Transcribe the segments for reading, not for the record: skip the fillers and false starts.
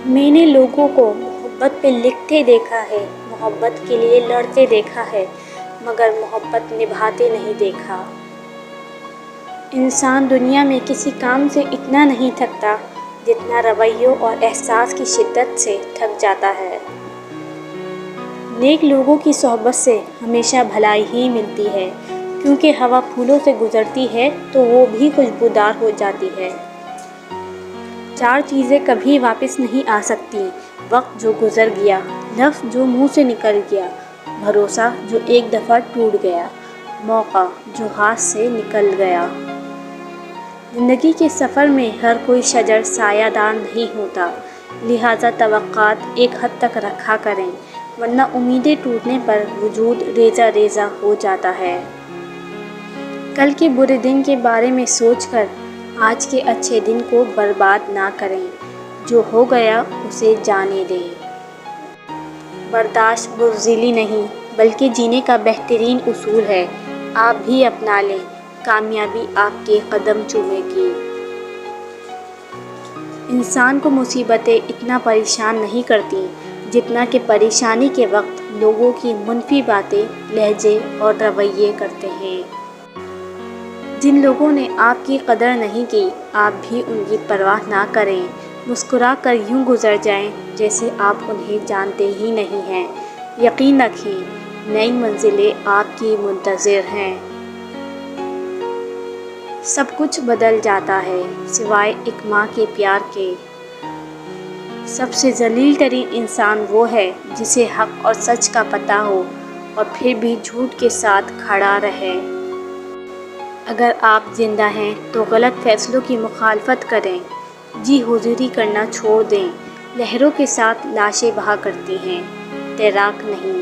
میں نے لوگوں کو محبت پہ لکھتے دیکھا ہے، محبت کے لیے لڑتے دیکھا ہے، مگر محبت نبھاتے نہیں دیکھا۔ انسان دنیا میں کسی کام سے اتنا نہیں تھکتا جتنا رویوں اور احساس کی شدت سے تھک جاتا ہے۔ نیک لوگوں کی صحبت سے ہمیشہ بھلائی ہی ملتی ہے، کیونکہ ہوا پھولوں سے گزرتی ہے تو وہ بھی خوشبودار ہو جاتی ہے۔ چار چیزیں کبھی واپس نہیں آ سکتی: وقت جو گزر گیا، لفظ جو منہ سے نکل گیا، بھروسہ جو ایک دفعہ ٹوٹ گیا، موقع جو ہاتھ سے نکل گیا۔ زندگی کے سفر میں ہر کوئی شجر سایہ دار نہیں ہوتا، لہٰذا توقعات ایک حد تک رکھا کریں، ورنہ امیدیں ٹوٹنے پر وجود ریزہ ریزہ ہو جاتا ہے۔ کل کے برے دن کے بارے میں سوچ کر آج کے اچھے دن کو برباد نہ کریں، جو ہو گیا اسے جانے دیں۔ برداشت بزدلی نہیں بلکہ جینے کا بہترین اصول ہے، آپ بھی اپنا لیں، کامیابی آپ کے قدم چومے گی۔ انسان کو مصیبتیں اتنا پریشان نہیں کرتیں جتنا کہ پریشانی کے وقت لوگوں کی منفی باتیں، لہجے اور رویے کرتے ہیں۔ جن لوگوں نے آپ کی قدر نہیں کی، آپ بھی ان کی پرواہ نہ کریں، مسکرا کر یوں گزر جائیں جیسے آپ انہیں جانتے ہی نہیں ہیں۔ یقین رکھیں، نئی منزلیں آپ کی منتظر ہیں۔ سب کچھ بدل جاتا ہے سوائے ایک ماں کے پیار کے۔ سب سے ذلیل ترین انسان وہ ہے جسے حق اور سچ کا پتہ ہو اور پھر بھی جھوٹ کے ساتھ کھڑا رہے۔ اگر آپ زندہ ہیں تو غلط فیصلوں کی مخالفت کریں، جی حضوری کرنا چھوڑ دیں۔ لہروں کے ساتھ لاشیں بہا کرتی ہیں، تیراک نہیں۔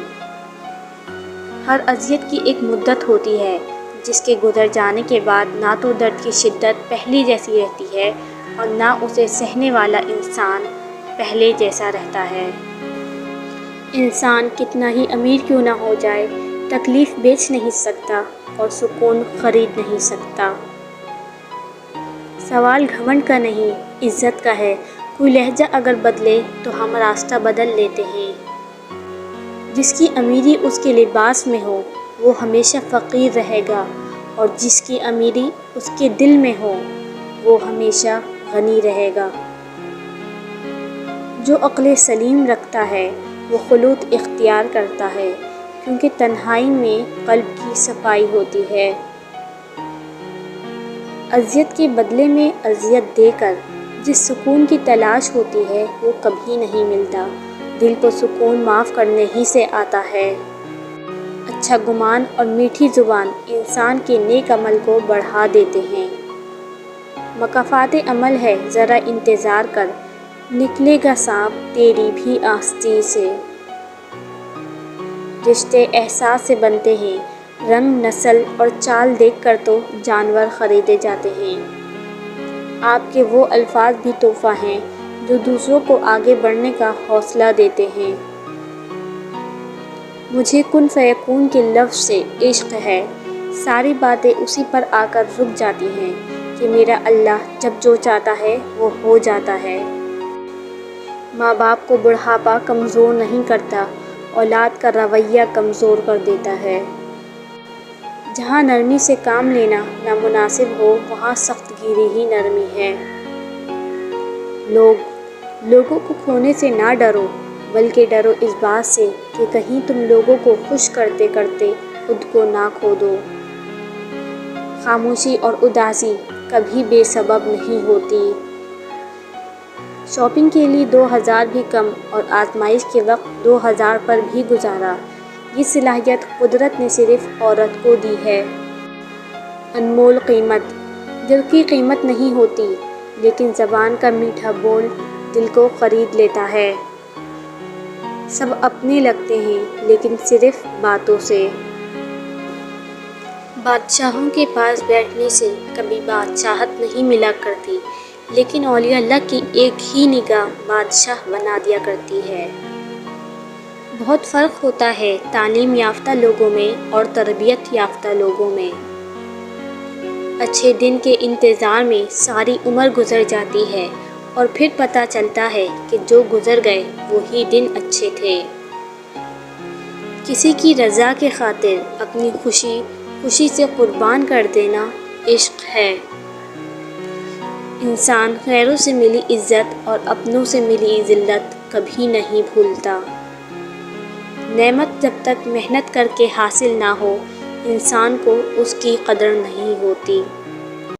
ہر اذیت کی ایک مدت ہوتی ہے جس کے گزر جانے کے بعد نہ تو درد کی شدت پہلے جیسی رہتی ہے اور نہ اسے سہنے والا انسان پہلے جیسا رہتا ہے۔ انسان کتنا ہی امیر کیوں نہ ہو جائے، تکلیف بیچ نہیں سکتا اور سکون خرید نہیں سکتا۔ سوال گھمنڈ کا نہیں، عزت کا ہے۔ کوئی لہجہ اگر بدلے تو ہم راستہ بدل لیتے ہیں۔ جس کی امیری اس کے لباس میں ہو وہ ہمیشہ فقیر رہے گا، اور جس کی امیری اس کے دل میں ہو وہ ہمیشہ غنی رہے گا۔ جو عقل سلیم رکھتا ہے وہ خلوت اختیار کرتا ہے، کیونکہ تنہائی میں قلب کی صفائی ہوتی ہے۔ اذیت کے بدلے میں اذیت دے کر جس سکون کی تلاش ہوتی ہے وہ کبھی نہیں ملتا۔ دل کو سکون معاف کرنے ہی سے آتا ہے۔ اچھا گمان اور میٹھی زبان انسان کے نیک عمل کو بڑھا دیتے ہیں۔ مکافات عمل ہے ذرا انتظار کر، نکلے گا سانپ تیری بھی آستین سے۔ رشتے احساس سے بنتے ہیں، رنگ، نسل اور چال دیکھ کر تو جانور خریدے جاتے ہیں۔ آپ کے وہ الفاظ بھی تحفہ ہیں جو دوسروں کو آگے بڑھنے کا حوصلہ دیتے ہیں۔ مجھے کن فیکون کے لفظ سے عشق ہے، ساری باتیں اسی پر آ کر رک جاتی ہیں کہ میرا اللہ جب جو چاہتا ہے وہ ہو جاتا ہے۔ ماں باپ کو بڑھاپا کمزور نہیں کرتا، اولاد کا رویہ کمزور کر دیتا ہے۔ جہاں نرمی سے کام لینا نامناسب ہو وہاں سخت گیری ہی نرمی ہے۔ لوگوں کو کھونے سے نہ ڈرو، بلکہ ڈرو اس بات سے کہ کہیں تم لوگوں کو خوش کرتے کرتے خود کو نہ کھو دو۔ خاموشی اور اداسی کبھی بے سبب نہیں ہوتی۔ شاپنگ کے لیے 2000 بھی کم اور آزمائش کے وقت 2000 پر بھی گزارا۔ یہ صلاحیت قدرت نے صرف عورت کو دی ہے۔ انمول قیمت دل کی قیمت نہیں ہوتی، لیکن زبان کا میٹھا بول دل کو خرید لیتا ہے۔ سب اپنے لگتے ہیں لیکن صرف باتوں سے۔ بادشاہوں کے پاس بیٹھنے سے کبھی بادشاہت نہیں ملا کرتی، لیکن اولیاء اللہ کی ایک ہی نگاہ بادشاہ بنا دیا کرتی ہے۔ بہت فرق ہوتا ہے تعلیم یافتہ لوگوں میں اور تربیت یافتہ لوگوں میں۔ اچھے دن کے انتظار میں ساری عمر گزر جاتی ہے اور پھر پتہ چلتا ہے کہ جو گزر گئے وہی دن اچھے تھے۔ کسی کی رضا کے خاطر اپنی خوشی سے قربان کر دینا عشق ہے۔ انسان غیروں سے ملی عزت اور اپنوں سے ملی ذلت کبھی نہیں بھولتا۔ نعمت جب تک محنت کر کے حاصل نہ ہو، انسان کو اس کی قدر نہیں ہوتی۔